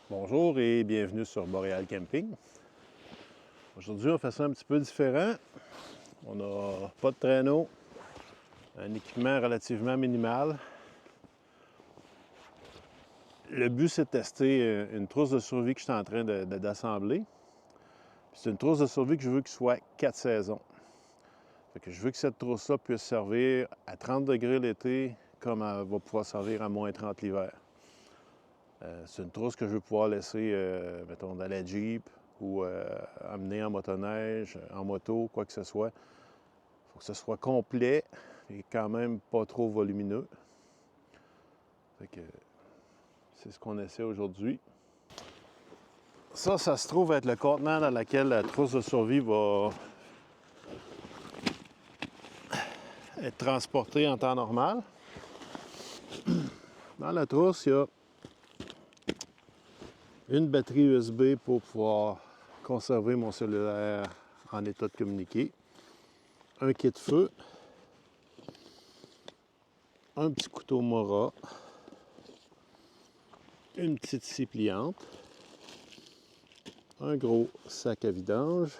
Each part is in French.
Bonjour et bienvenue sur Boréal Camping. Aujourd'hui, on fait ça un petit peu différent. On n'a pas de traîneau, un équipement relativement minimal. Le but, c'est de tester une trousse de survie que je suis en train d'assembler. C'est une trousse de survie que je veux qu'il soit 4 saisons. Fait que je veux que cette trousse-là puisse servir à 30 degrés l'été comme elle va pouvoir servir à moins 30 l'hiver. C'est une trousse que je veux pouvoir laisser, mettons, dans la Jeep ou amener en motoneige, en moto, quoi que ce soit. Il faut que ce soit complet et quand même pas trop volumineux. Fait que c'est ce qu'on essaie aujourd'hui. Ça se trouve être le contenant dans lequel la trousse de survie va être transportée en temps normal. Dans la trousse, il y a une batterie USB pour pouvoir conserver mon cellulaire en état de communiquer, un kit de feu, un petit couteau Mora, une petite scie pliante, un gros sac à vidange.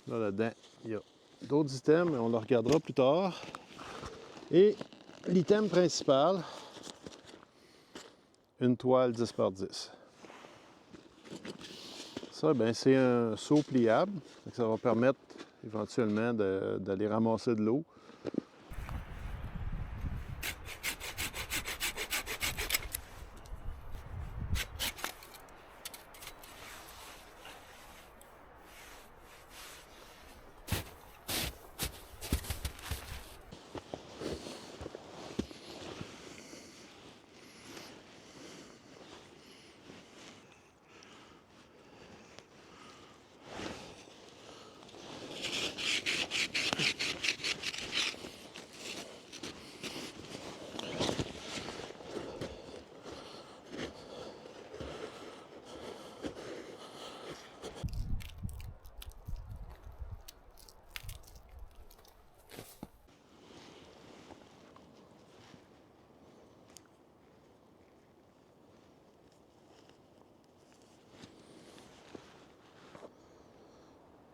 Là-dedans, il y a d'autres items, mais on le regardera plus tard. Et l'item principal, une toile 10 par 10. Ça, ben, c'est un seau pliable. Ça va permettre éventuellement d'aller ramasser de l'eau.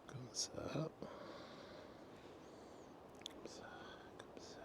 Comme ça. Comme ça. Comme ça.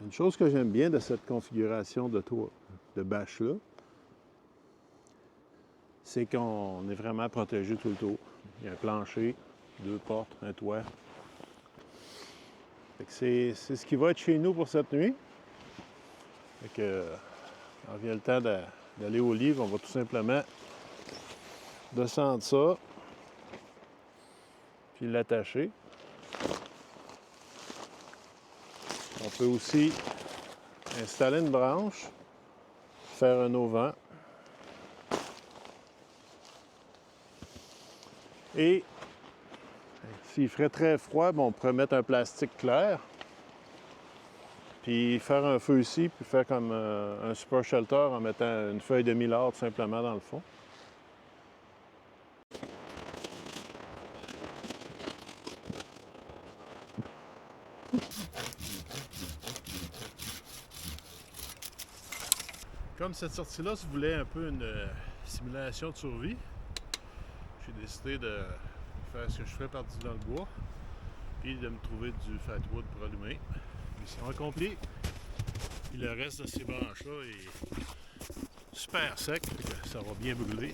Une chose que j'aime bien de cette configuration de bâche-là, c'est qu'on est vraiment protégé tout le tour. Il y a un plancher, deux portes, un toit. C'est ce qui va être chez nous pour cette nuit. Fait que, quand vient le temps d'aller au lit, on va tout simplement descendre ça, puis l'attacher. On peut aussi installer une branche, faire un auvent. Et s'il ferait très froid, on pourrait mettre un plastique clair, puis faire un feu ici, puis faire comme un super shelter en mettant une feuille de millard tout simplement dans le fond. Comme cette sortie-là se voulait un peu une simulation de survie, j'ai décidé de faire ce que je ferais par-dessus dans le bois, puis de me trouver du fatwood pour allumer. Mission accomplie. Puis le reste de ces branches-là est super sec, ça va bien brûler.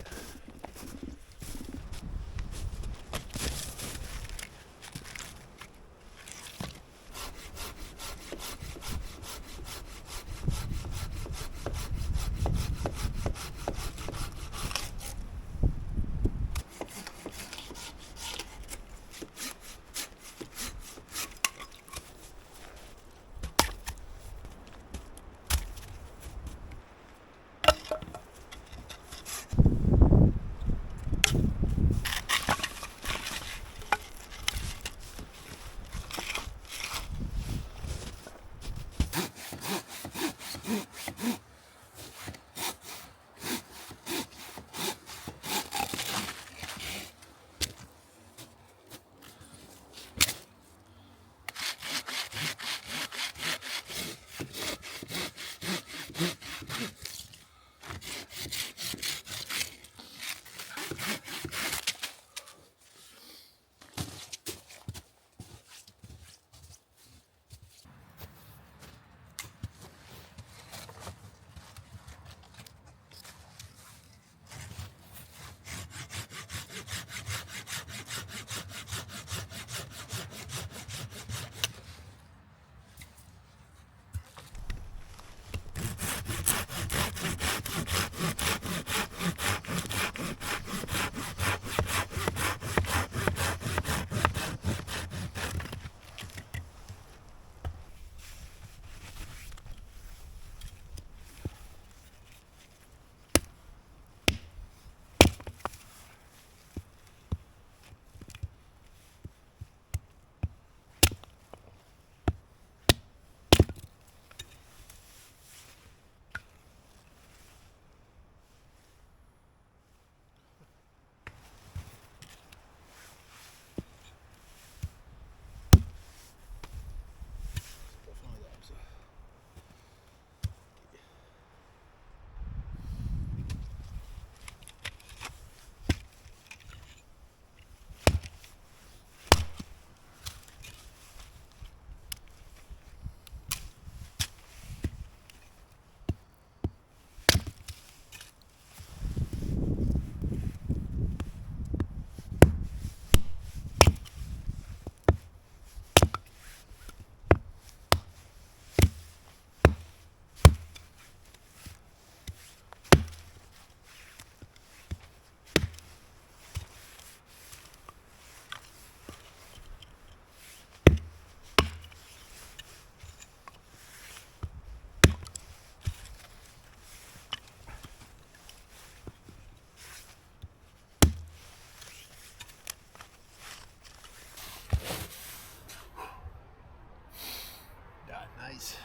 Nice.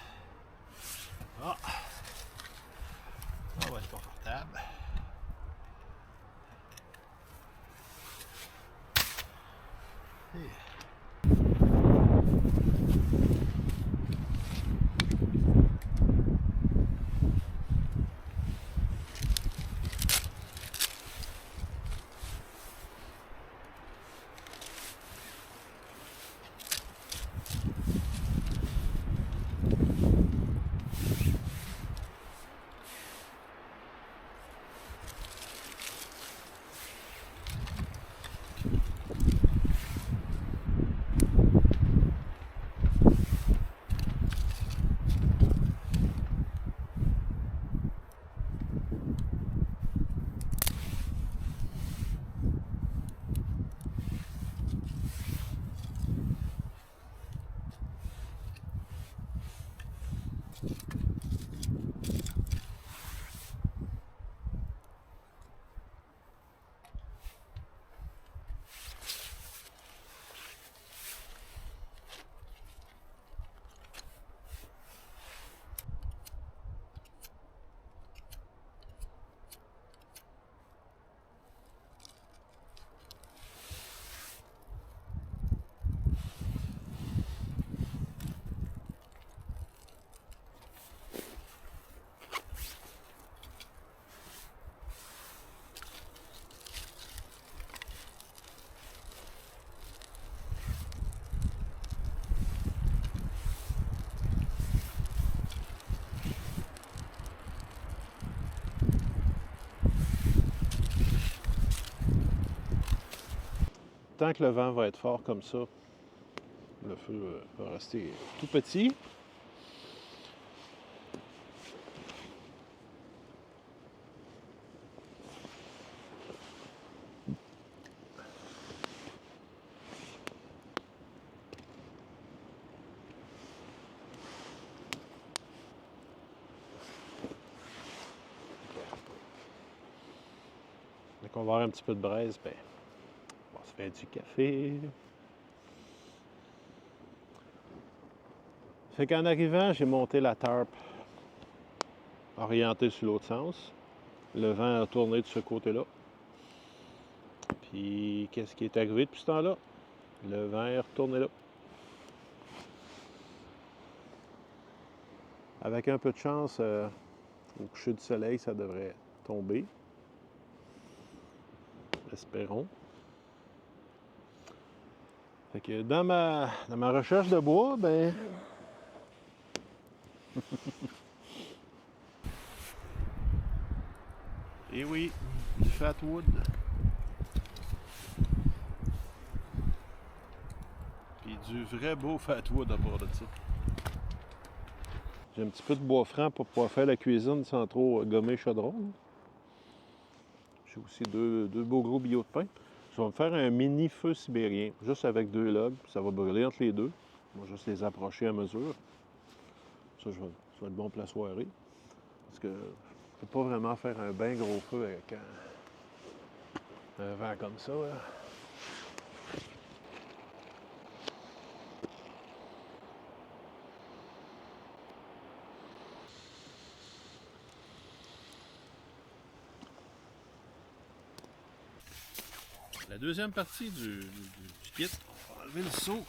Ah, ça va être confortable. Et... tant que le vent va être fort comme ça, le feu va rester tout petit. Dès qu'on va avoir un petit peu de braise, ben, on va se faire du café. Fait qu'en arrivant, j'ai monté la tarpe orientée sur l'autre sens. Le vent a tourné de ce côté-là. Puis, qu'est-ce qui est arrivé depuis ce temps-là? Le vent est retourné là. Avec un peu de chance, au coucher du soleil, ça devrait tomber. Espérons. Fait que dans ma recherche de bois, ben... Eh oui, du fatwood. Puis du vrai beau fatwood à part de ça. J'ai un petit peu de bois franc pour pouvoir faire la cuisine sans trop gommer le chaudron. J'ai aussi deux beaux gros billots de pain. Je vais me faire un mini feu sibérien, juste avec 2 logs. Ça va brûler entre les deux. Je vais juste les approcher à mesure. Ça va être bon pour la soirée. Parce que je ne peux pas vraiment faire un bien gros feu avec un vent comme ça. Là. La deuxième partie du kit, on va enlever le seau.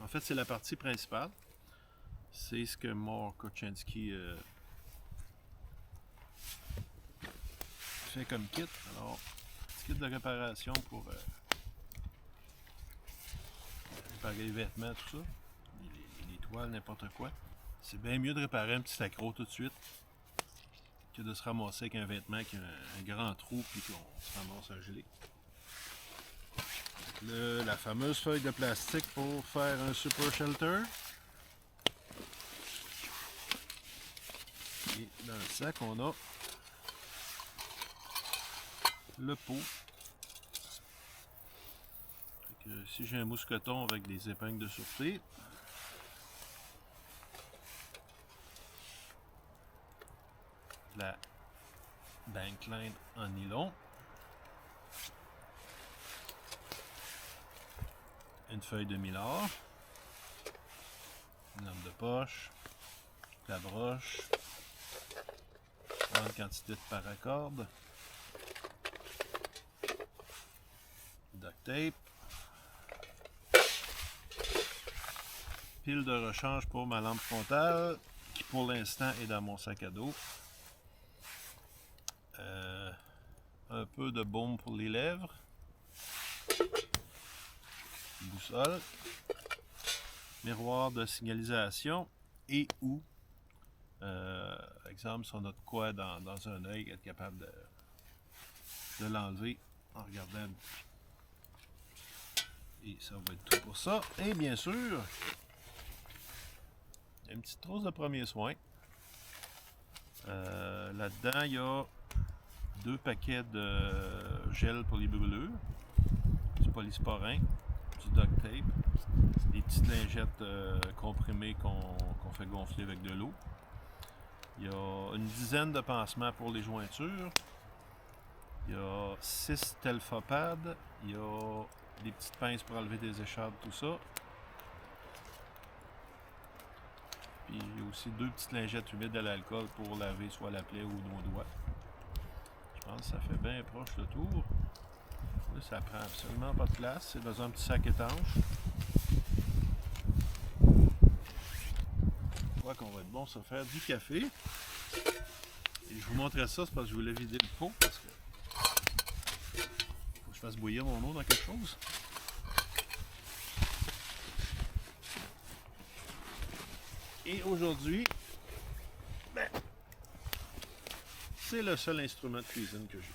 En fait, c'est la partie principale. C'est ce que Mark Kochanski fait comme kit. Alors, petit kit de réparation pour réparer les vêtements, tout ça. Les toiles, n'importe quoi. C'est bien mieux de réparer un petit accroc tout de suite que de se ramasser avec un vêtement qui a un grand trou puis qu'on se ramasse un gelé. La fameuse feuille de plastique pour faire un super shelter. Et dans le sac, on a le pot. Ici, j'ai un mousqueton avec des épingles de sûreté. La bankline en nylon. Une feuille de mylar. Une lampe de poche. La broche. Grande quantité de paracorde. Duct tape. Pile de rechange pour ma lampe frontale, qui pour l'instant est dans mon sac à dos. Un peu de baume pour les lèvres. Boussole. Miroir de signalisation et ou, exemple, si on a de quoi dans un œil, être capable de l'enlever en regardant. Et ça va être tout pour ça. Et bien sûr, une petite trousse de premiers soins. Là-dedans, il y a 2 paquets de gel pour les brûlures, du polysporin, du duct tape, des petites lingettes comprimées qu'on fait gonfler avec de l'eau. Il y a une dizaine de pansements pour les jointures. Il y a 6 telfapads. Il y a des petites pinces pour enlever des échardes, tout ça. Puis il y a aussi 2 petites lingettes humides à l'alcool pour laver soit la plaie ou nos doigts. Je pense que ça fait bien proche le tour. Là, ça prend absolument pas de place. C'est dans un petit sac étanche. Je crois qu'on va être bon sur faire du café. Et je vous montrais ça, c'est parce que je voulais vider le pot. Parce que faut que je fasse bouillir mon eau dans quelque chose. Et aujourd'hui, ben, c'est le seul instrument de cuisine que j'ai.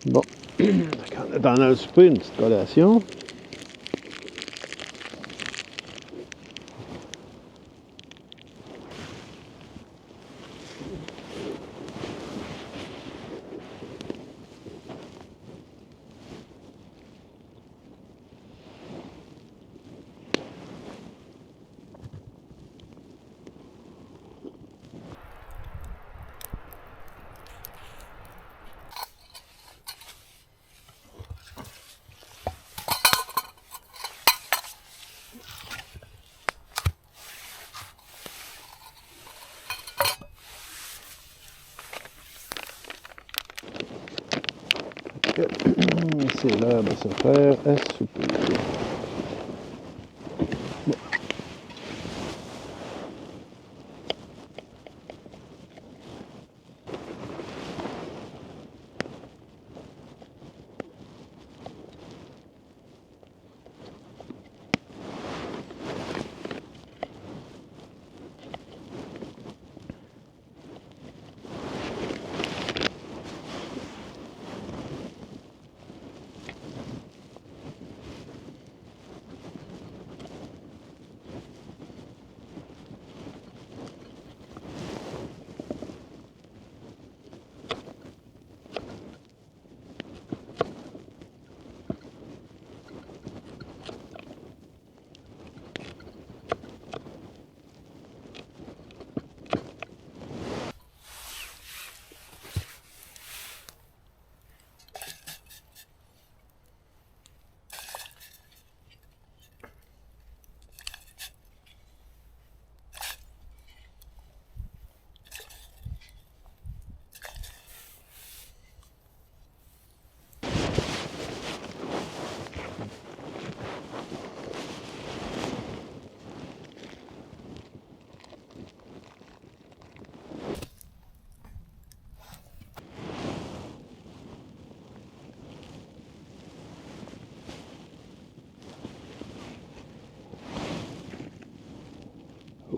Bon, en attendant le souper, une petite collation. C'est l'heure de se faire à souper. Bon.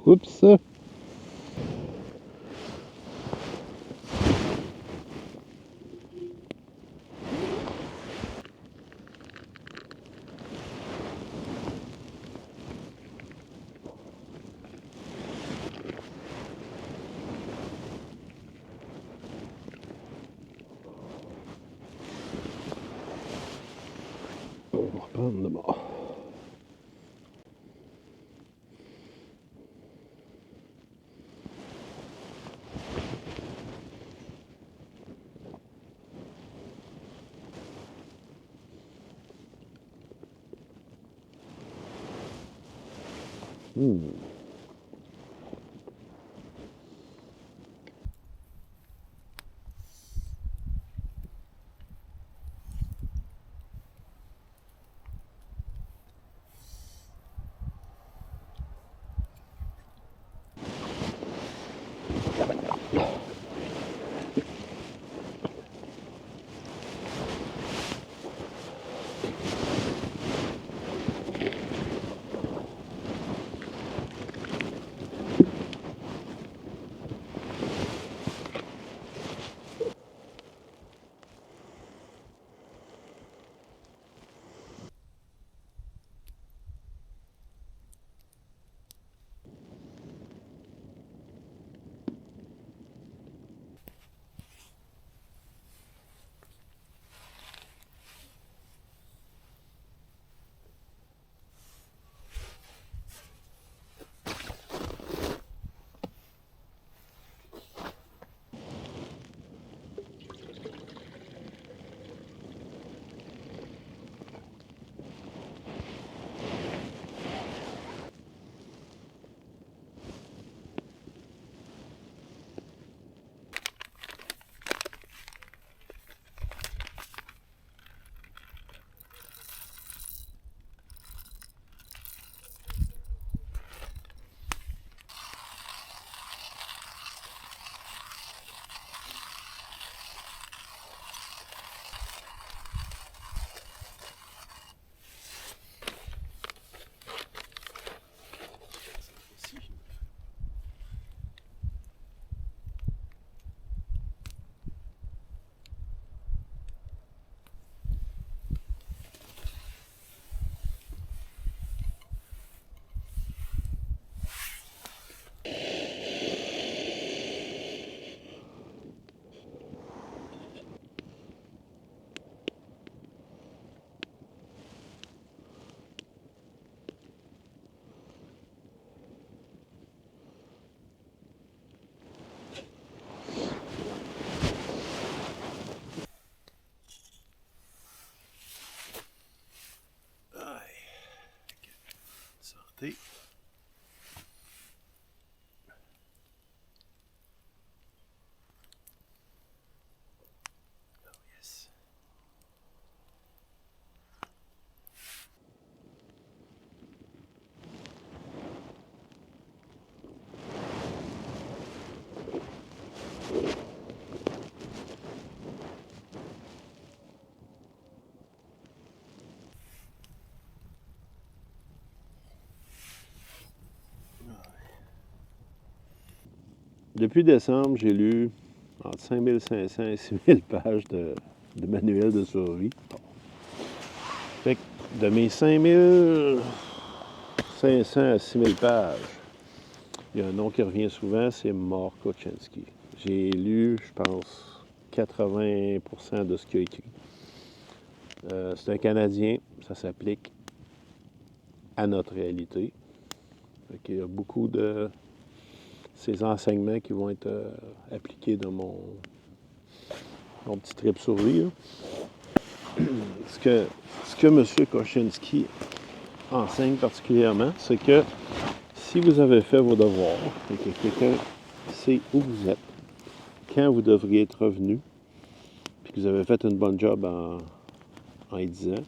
Oups! On va reprendre de bord. santé. Yes. Depuis décembre, j'ai lu entre 5500 et 6000 pages de manuels de survie. Fait que de mes 5500 à 6000 pages, il y a un nom qui revient souvent, c'est Mark Kocienski. J'ai lu, je pense, 80% de ce qu'il a écrit. C'est un Canadien, ça s'applique à notre réalité. Fait qu'il y a beaucoup de ces enseignements qui vont être appliqués dans mon petit trip survie. Ce que M. Kocienski enseigne particulièrement, c'est que si vous avez fait vos devoirs et que quelqu'un sait où vous êtes, quand vous devriez être revenu, puis que vous avez fait une bonne job en y disant,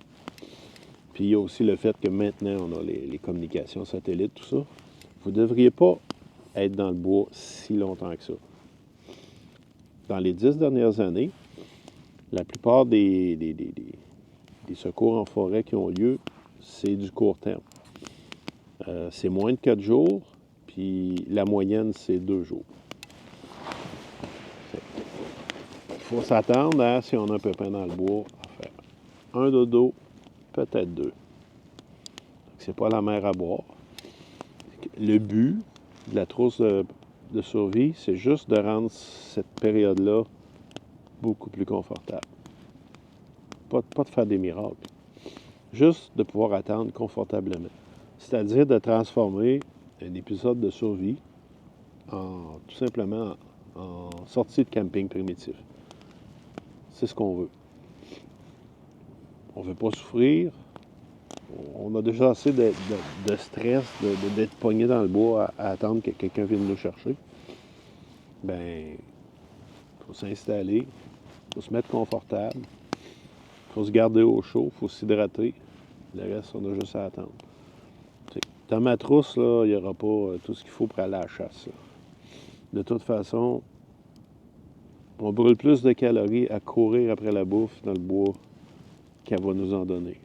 puis il y a aussi le fait que maintenant on a les communications satellites, tout ça, vous ne devriez pas être dans le bois si longtemps que ça. Dans les 10 dernières années, la plupart des secours en forêt qui ont lieu, c'est du court terme. C'est moins de 4 jours, puis la moyenne, c'est 2 jours. Il faut s'attendre à, si on a un pépin dans le bois, à faire un dodo, peut-être 2. C'est pas la mer à boire. Le but de la trousse de survie, c'est juste de rendre cette période-là beaucoup plus confortable. Pas de faire des miracles. Juste de pouvoir attendre confortablement. C'est-à-dire de transformer un épisode de survie tout simplement en sortie de camping primitif. C'est ce qu'on veut. On ne veut pas souffrir. On a déjà assez de stress, d'être pogné dans le bois à attendre que quelqu'un vienne nous chercher. Ben, il faut s'installer, il faut se mettre confortable, il faut se garder au chaud, il faut s'hydrater. Le reste, on a juste à attendre. Dans ma trousse, il n'y aura pas tout ce qu'il faut pour aller à la chasse. Là. De toute façon, on brûle plus de calories à courir après la bouffe dans le bois qu'elle va nous en donner.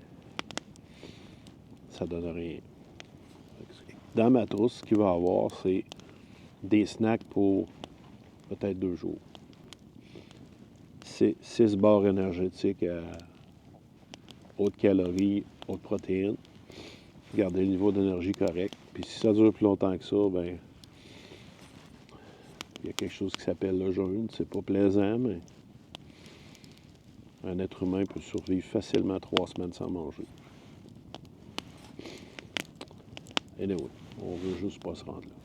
Ça donne rien. Dans ma trousse, ce qu'il va y avoir, c'est des snacks pour peut-être 2 jours. C'est 6 barres énergétiques à haute calories, haute protéines. Garder le niveau d'énergie correct. Puis si ça dure plus longtemps que ça, ben il y a quelque chose qui s'appelle le jeûne. C'est pas plaisant, mais un être humain peut survivre facilement 3 semaines sans manger. Anyway, on veut juste pas se rendre là.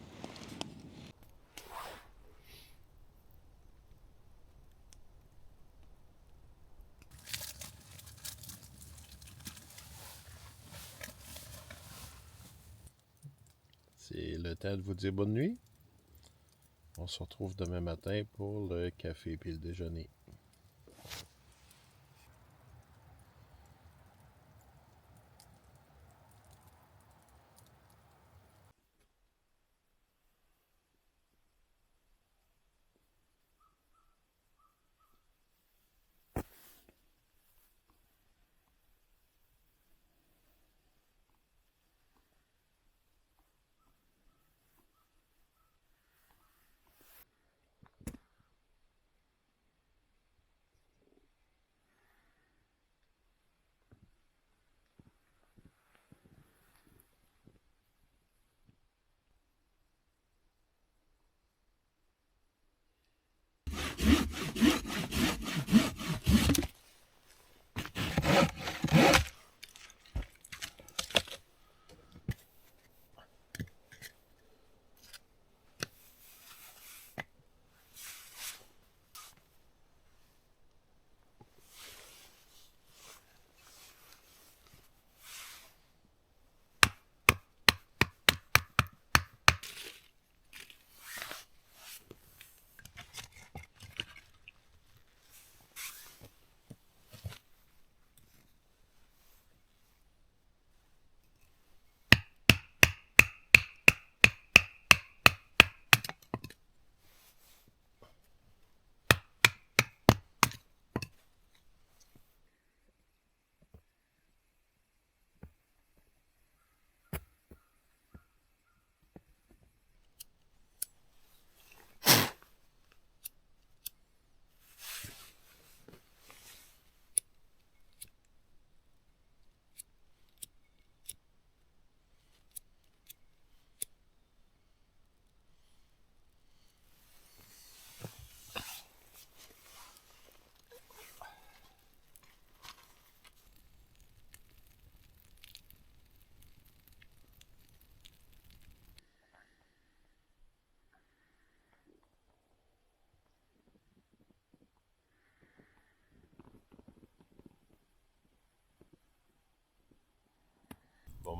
C'est le temps de vous dire bonne nuit. On se retrouve demain matin pour le café et le déjeuner.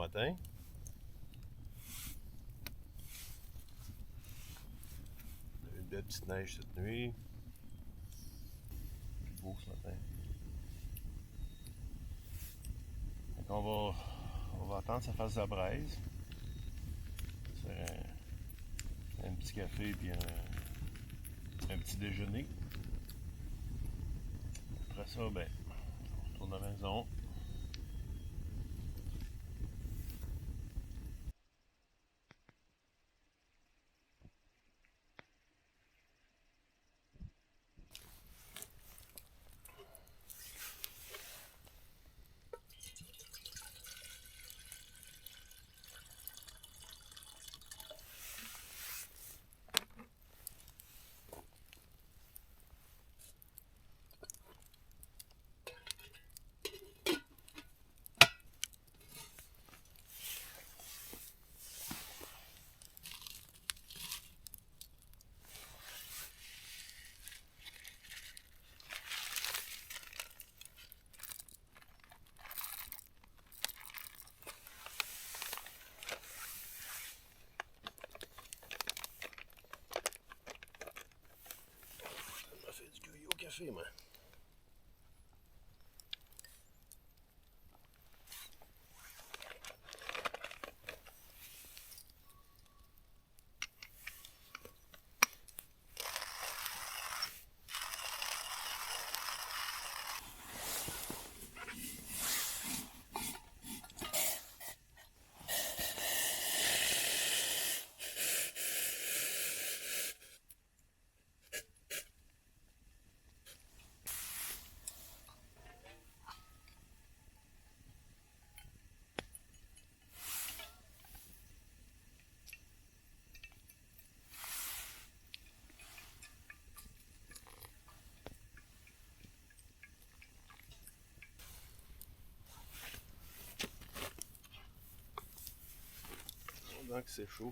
matin. On a eu une belle petite neige cette nuit. Plus beau ce matin. Donc on va attendre que ça fasse la braise. C'est un petit café puis un petit déjeuner. Après ça, ben, on retourne à la maison. Ça m'a fait du cueillir au café, moi. Donc c'est chaud.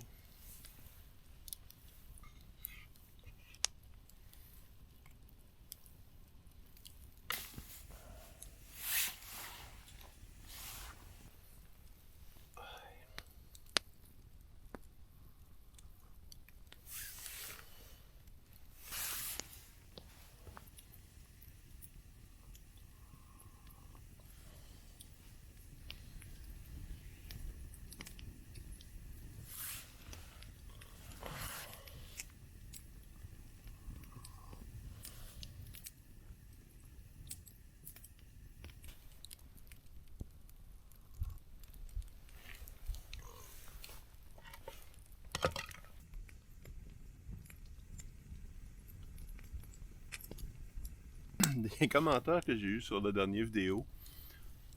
Des commentaires que j'ai eu sur la dernière vidéo,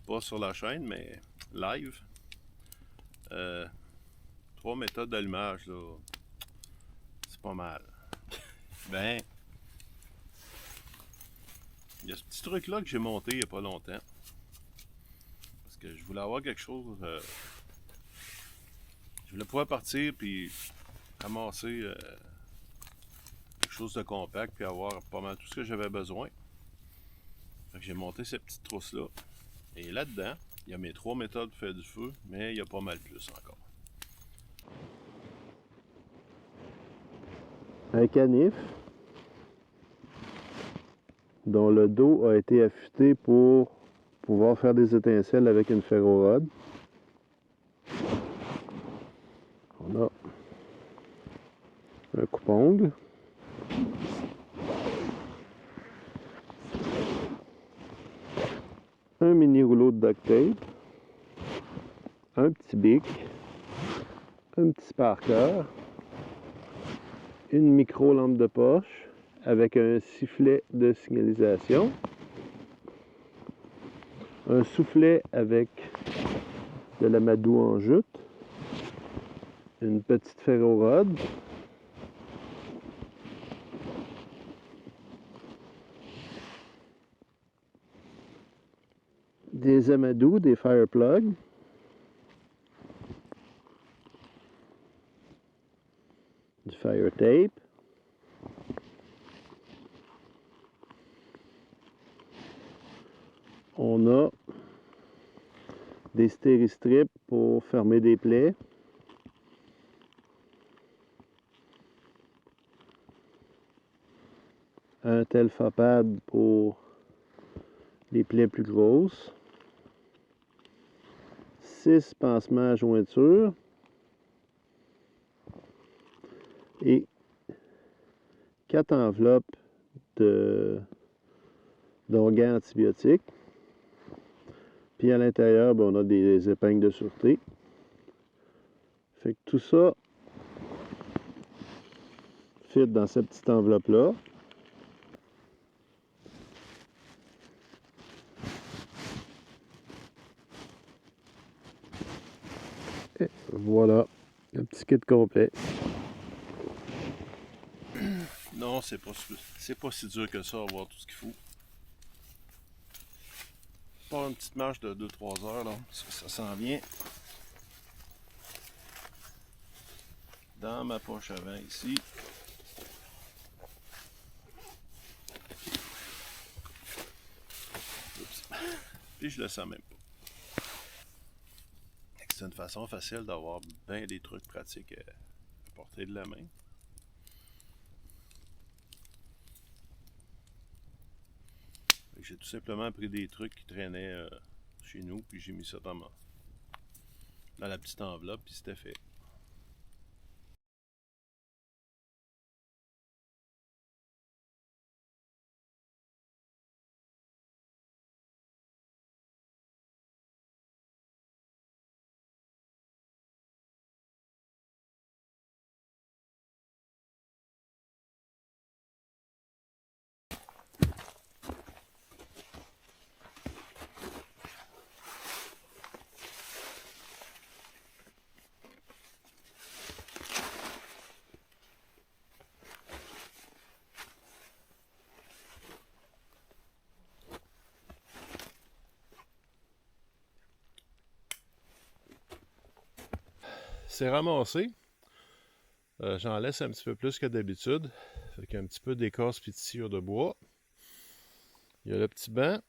pas sur la chaîne, mais live. 3 méthodes d'allumage, là, c'est pas mal. Ben, il y a ce petit truc-là que j'ai monté il n'y a pas longtemps. Parce que je voulais avoir quelque chose. Je voulais pouvoir partir puis ramasser quelque chose de compact puis avoir pas mal tout ce que j'avais besoin. Fait que j'ai monté cette petite trousse-là. Et là-dedans, il y a mes 3 méthodes de faire du feu, mais il y a pas mal plus encore. Un canif dont le dos a été affûté pour pouvoir faire des étincelles avec une ferro-rod. On a un coupe-ongle. Un mini rouleau de duct tape. Un petit bic. Un petit sparker. Une micro-lampe de poche avec un sifflet de signalisation. Un soufflet avec de l'amadou en jute. Une petite ferro-rod. Des amadous, des fire plugs. Du fire tape. On a des stéristrips pour fermer des plaies. Un telfapad pour les plaies plus grosses. 6 pansements à jointure. Et 4 enveloppes d'onguents antibiotiques. Puis à l'intérieur, ben, on a des épingles de sûreté. Fait que tout ça fit dans cette petite enveloppe-là. Et voilà, le petit kit complet. Non, c'est pas si dur que ça, avoir tout ce qu'il faut. Pas une petite marche de 2-3 heures, là. Ça s'en vient. Dans ma poche avant, ici. Oups. Puis je le sens même pas. C'est une façon facile d'avoir bien des trucs pratiques à portée de la main. J'ai tout simplement pris des trucs qui traînaient chez nous, puis j'ai mis ça dans la petite enveloppe, puis c'était fait. C'est ramassé. J'en laisse un petit peu plus que d'habitude. Fait qu'un petit peu d'écorce puis de sciure de bois. Il y a le petit banc.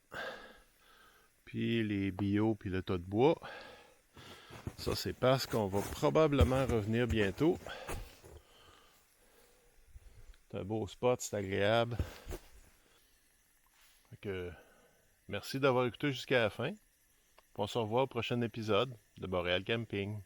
Puis les bio puis le tas de bois. Ça, c'est parce qu'on va probablement revenir bientôt. C'est un beau spot, c'est agréable. Fait que, merci d'avoir écouté jusqu'à la fin. On se revoit au prochain épisode de Boréal Camping.